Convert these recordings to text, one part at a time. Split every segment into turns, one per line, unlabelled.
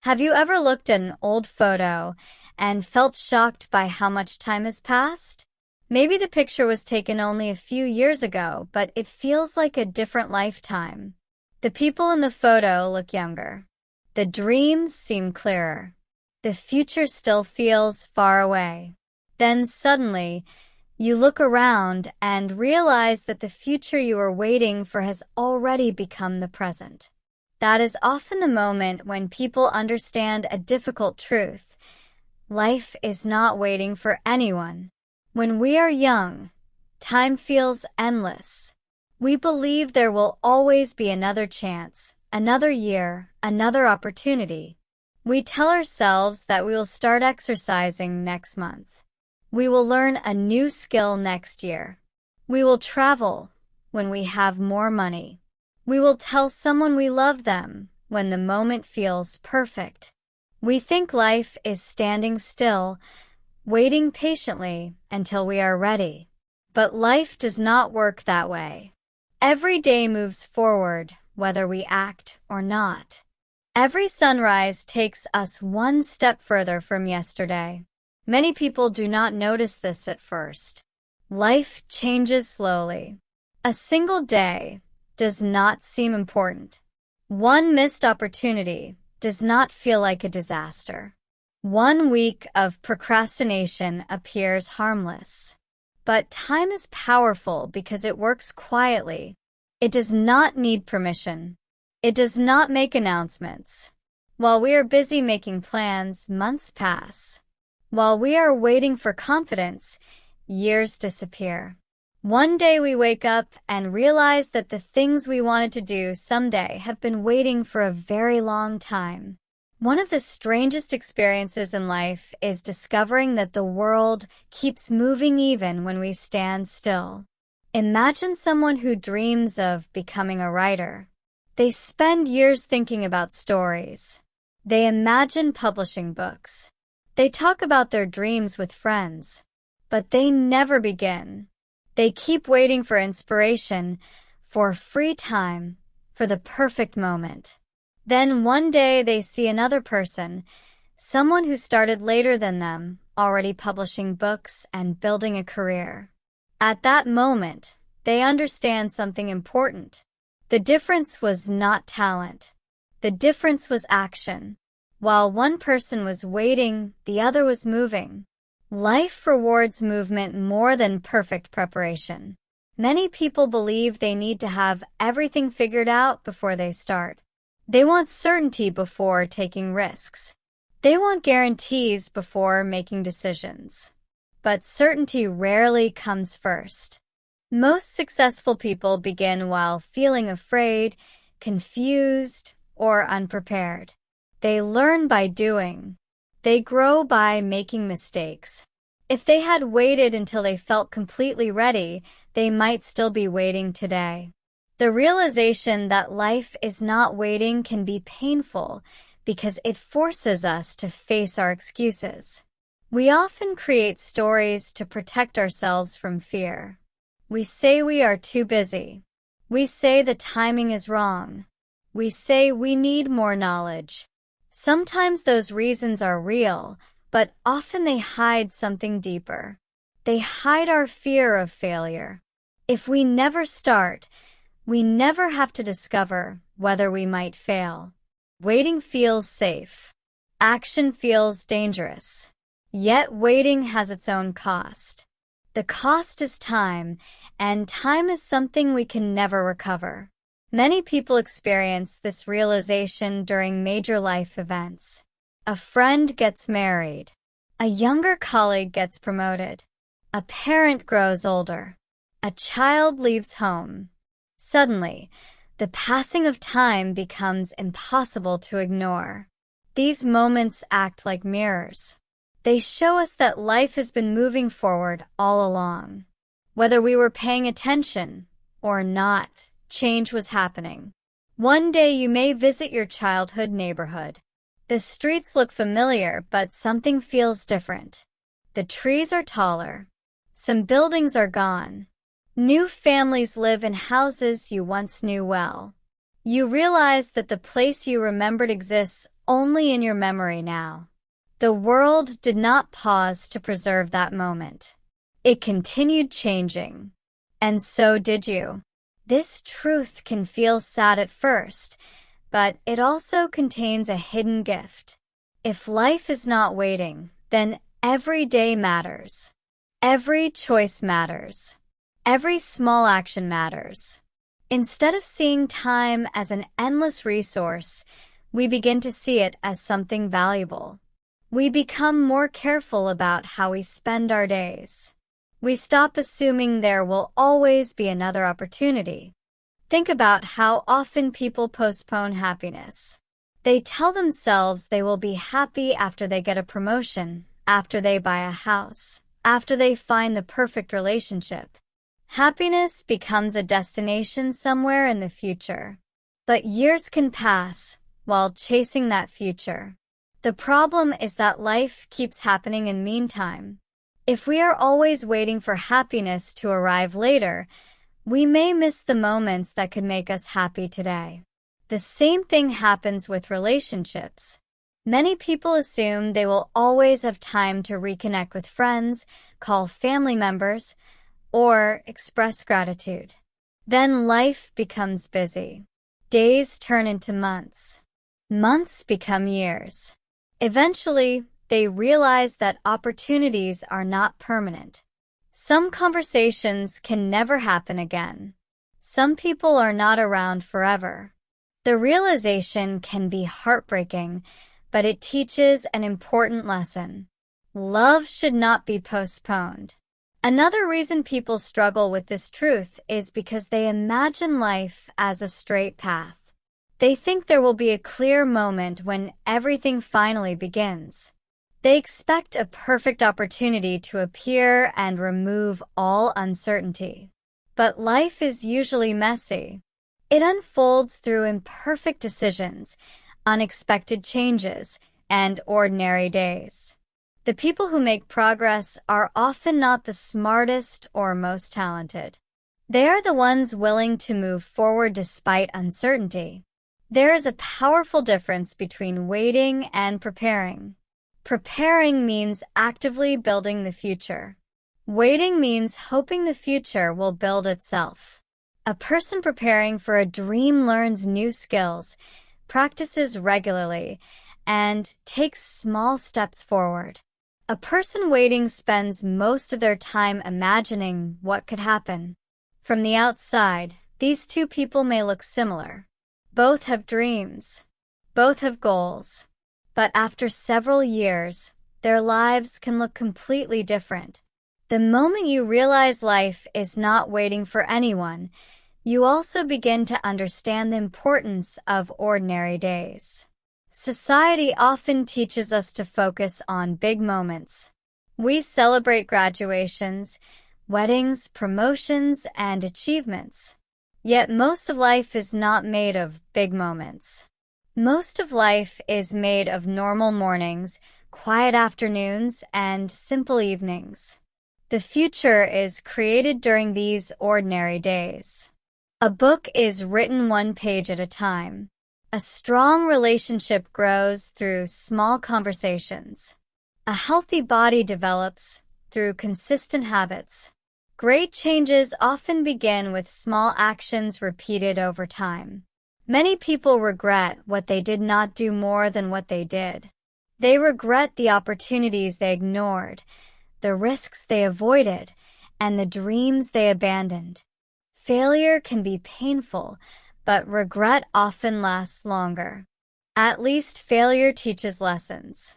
Have you ever looked at an old photo and felt shocked by how much time has passed? Maybe the picture was taken only a few years ago, but it feels like a different lifetime. The people in the photo look younger. The dreams seem clearer. The future still feels far away. Then suddenly, you look around and realize that the future you were waiting for has already become the present. That is often the moment when people understand a difficult truth. Life is not waiting for anyone. When we are young, time feels endless. We believe there will always be another chance, another year, another opportunity. We tell ourselves that we will start exercising next month. We will learn a new skill next year. We will travel when we have more money. We will tell someone we love them when the moment feels perfect. We think life is standing still, waiting patiently until we are ready. But life does not work that way. Every day moves forward, whether we act or not. Every sunrise takes us one step further from yesterday. Many people do not notice this at first. Life changes slowly. A single day does not seem important. One missed opportunity does not feel like a disaster. 1 week of procrastination appears harmless. But time is powerful because it works quietly. It does not need permission. It does not make announcements. While we are busy making plans, months pass. While we are waiting for confidence, years disappear. One day we wake up and realize that the things we wanted to do someday have been waiting for a very long time. One of the strangest experiences in life is discovering that the world keeps moving even when we stand still. Imagine someone who dreams of becoming a writer. They spend years thinking about stories. They imagine publishing books. They talk about their dreams with friends, but they never begin. They keep waiting for inspiration, for free time, for the perfect moment. Then one day they see another person, someone who started later than them, already publishing books and building a career. At that moment, they understand something important. The difference was not talent. The difference was action. While one person was waiting, the other was moving. Life rewards movement more than perfect preparation. Many people believe they need to have everything figured out before they start. They want certainty before taking risks. They want guarantees before making decisions. But certainty rarely comes first. Most successful people begin while feeling afraid, confused, or unprepared. They learn by doing. They grow by making mistakes. If they had waited until they felt completely ready, they might still be waiting today. The realization that life is not waiting can be painful because it forces us to face our excuses. We often create stories to protect ourselves from fear. We say we are too busy. We say the timing is wrong. We say we need more knowledge. Sometimes those reasons are real, but often they hide something deeper. They hide our fear of failure. If we never start, we never have to discover whether we might fail. Waiting feels safe. Action feels dangerous. Yet waiting has its own cost. The cost is time, and time is something we can never recover. Many people experience this realization during major life events. A friend gets married. A younger colleague gets promoted. A parent grows older. A child leaves home. Suddenly, the passing of time becomes impossible to ignore. These moments act like mirrors. They show us that life has been moving forward all along. Whether we were paying attention or not, change was happening. One day you may visit your childhood neighborhood. The streets look familiar, but something feels different. The trees are taller. Some buildings are gone. New families live in houses you once knew well. You realize that the place you remembered exists only in your memory now. The world did not pause to preserve that moment. It continued changing. And so did you. This truth can feel sad at first, but it also contains a hidden gift. If life is not waiting, then every day matters. Every choice matters. Every small action matters. Instead of seeing time as an endless resource, we begin to see it as something valuable. We become more careful about how we spend our days. We stop assuming there will always be another opportunity. Think about how often people postpone happiness. They tell themselves they will be happy after they get a promotion, after they buy a house, after they find the perfect relationship. Happiness becomes a destination somewhere in the future. But years can pass while chasing that future. The problem is that life keeps happening in the meantime. If we are always waiting for happiness to arrive later, we may miss the moments that could make us happy today. The same thing happens with relationships. Many people assume they will always have time to reconnect with friends, call family members, or express gratitude. Then life becomes busy. Days turn into months. Months become years. Eventually, they realize that opportunities are not permanent. Some conversations can never happen again. Some people are not around forever. The realization can be heartbreaking, but it teaches an important lesson. Love should not be postponed. Another reason people struggle with this truth is because they imagine life as a straight path. They think there will be a clear moment when everything finally begins. They expect a perfect opportunity to appear and remove all uncertainty. But life is usually messy. It unfolds through imperfect decisions, unexpected changes, and ordinary days. The people who make progress are often not the smartest or most talented. They are the ones willing to move forward despite uncertainty. There is a powerful difference between waiting and preparing. Preparing means actively building the future. Waiting means hoping the future will build itself. A person preparing for a dream learns new skills, practices regularly, and takes small steps forward. A person waiting spends most of their time imagining what could happen. From the outside, these two people may look similar. Both have dreams. Both have goals. But after several years, their lives can look completely different. The moment you realize life is not waiting for anyone, you also begin to understand the importance of ordinary days. Society often teaches us to focus on big moments. We celebrate graduations, weddings, promotions, and achievements. Yet most of life is not made of big moments. Most of life is made of normal mornings, quiet afternoons, and simple evenings. The future is created during these ordinary days. A book is written one page at a time. A strong relationship grows through small conversations. A healthy body develops through consistent habits. Great changes often begin with small actions repeated over time. Many people regret what they did not do more than what they did. They regret the opportunities they ignored, the risks they avoided, and the dreams they abandoned. Failure can be painful, but regret often lasts longer. At least failure teaches lessons.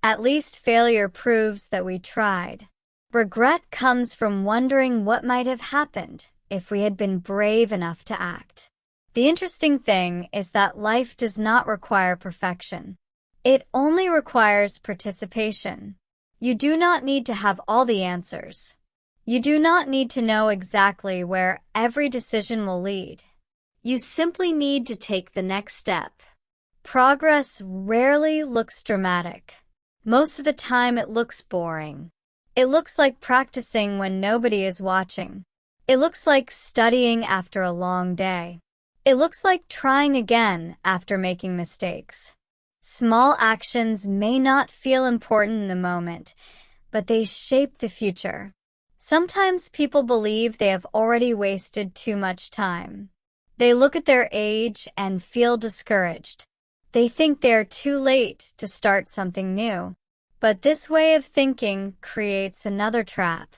At least failure proves that we tried. Regret comes from wondering what might have happened if we had been brave enough to act. The interesting thing is that life does not require perfection. It only requires participation. You do not need to have all the answers. You do not need to know exactly where every decision will lead. You simply need to take the next step. Progress rarely looks dramatic. Most of the time it looks boring. It looks like practicing when nobody is watching. It looks like studying after a long day. It looks like trying again after making mistakes. Small actions may not feel important in the moment, but they shape the future. Sometimes people believe they have already wasted too much time. They look at their age and feel discouraged. They think they are too late to start something new. But this way of thinking creates another trap.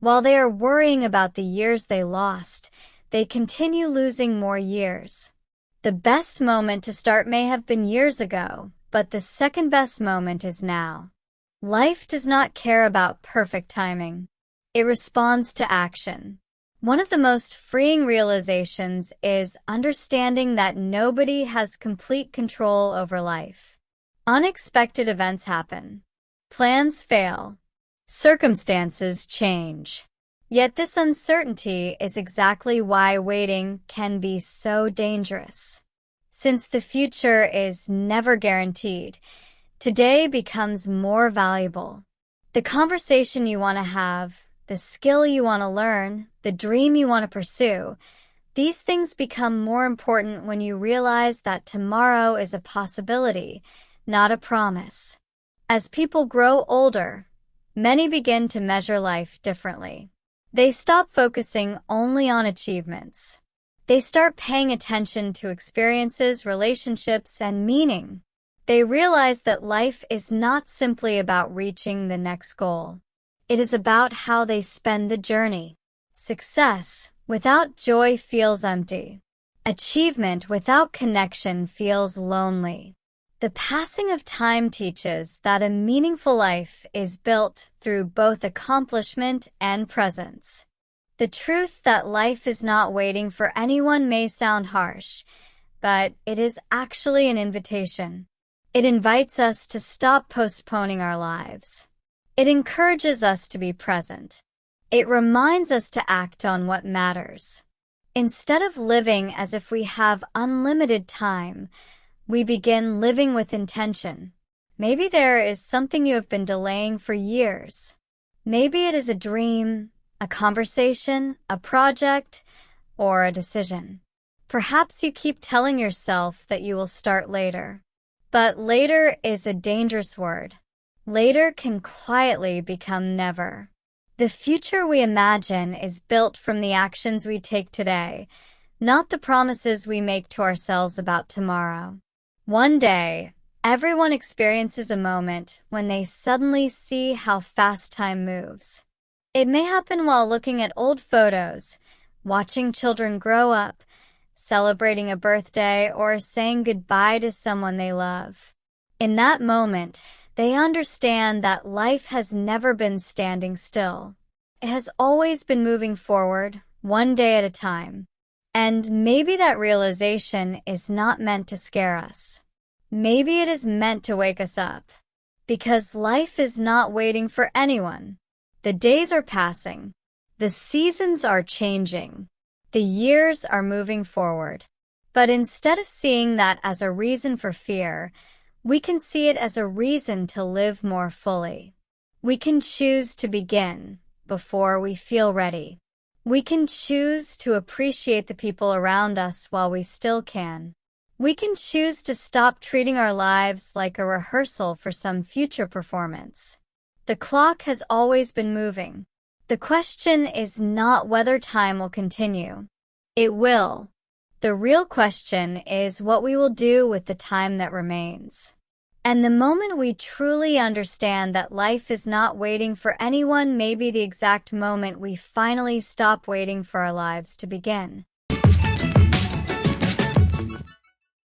While they are worrying about the years they lost, they continue losing more years. The best moment to start may have been years ago, but the second best moment is now. Life does not care about perfect timing. It responds to action. One of the most freeing realizations is understanding that nobody has complete control over life. Unexpected events happen. Plans fail. Circumstances change. Yet this uncertainty is exactly why waiting can be so dangerous. Since the future is never guaranteed, today becomes more valuable. The conversation you want to have, the skill you want to learn, the dream you want to pursue, these things become more important when you realize that tomorrow is a possibility, not a promise. As people grow older, many begin to measure life differently. They stop focusing only on achievements. They start paying attention to experiences, relationships, and meaning. They realize that life is not simply about reaching the next goal. It is about how they spend the journey. Success without joy feels empty. Achievement without connection feels lonely. The passing of time teaches that a meaningful life is built through both accomplishment and presence. The truth that life is not waiting for anyone may sound harsh, but it is actually an invitation. It invites us to stop postponing our lives. It encourages us to be present. It reminds us to act on what matters. Instead of living as if we have unlimited time, we begin living with intention. Maybe there is something you have been delaying for years. Maybe it is a dream, a conversation, a project, or a decision. Perhaps you keep telling yourself that you will start later. But later is a dangerous word. Later can quietly become never. The future we imagine is built from the actions we take today, not the promises we make to ourselves about tomorrow. One day, everyone experiences a moment when they suddenly see how fast time moves. It may happen while looking at old photos, watching children grow up, celebrating a birthday, or saying goodbye to someone they love. In that moment, they understand that life has never been standing still. It has always been moving forward, one day at a time. And maybe that realization is not meant to scare us. Maybe it is meant to wake us up. Because life is not waiting for anyone. The days are passing. The seasons are changing. The years are moving forward. But instead of seeing that as a reason for fear, we can see it as a reason to live more fully. We can choose to begin before we feel ready. We can choose to appreciate the people around us while we still can. We can choose to stop treating our lives like a rehearsal for some future performance. The clock has always been moving. The question is not whether time will continue. It will. The real question is what we will do with the time that remains. And the moment we truly understand that life is not waiting for anyone may be the exact moment we finally stop waiting for our lives to begin.